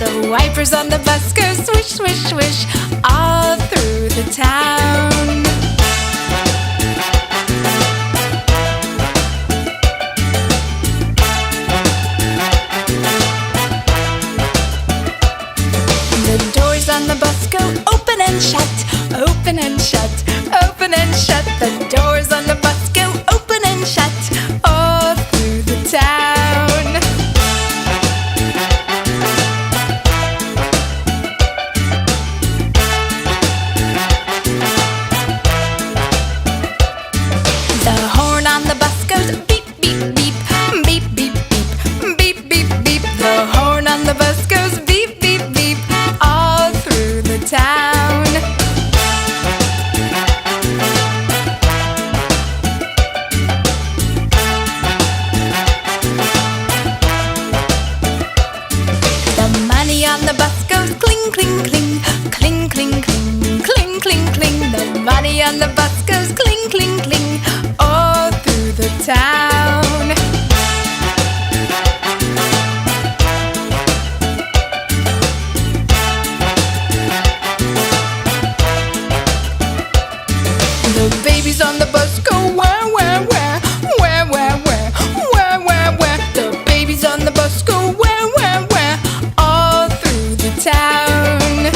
The wipers on the bus go swish, swish, swish all through the town. The doors on the bus go open and shut, open and shut, open and shut. The doors on the bus go open and shut all through the town. The horn on the bus goes beep, beep, beep, beep, beep, beep, beep, beep, beep. The horn on the bus goes beep, beep, beep all through the town. The money on the bus goes cling, cling, cling, cling, cling, cling, cling, cling, cling. The money on the bus goes cling, cling, cling all through the town. The babies on the bus go where, where, where, where, where, where, where, where, where. The babies on the bus go where, where, where, all through the town.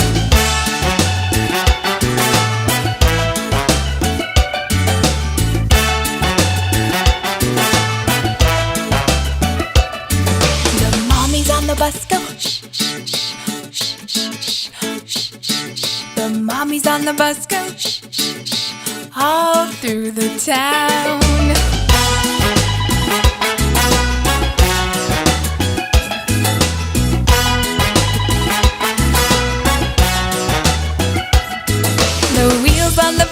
The mommies on the bus go shh, shh, shh, shh, shh, shh, shh, shh, shh. The mommies on the bus go shh, shh, shh, all through the town. The wheels on the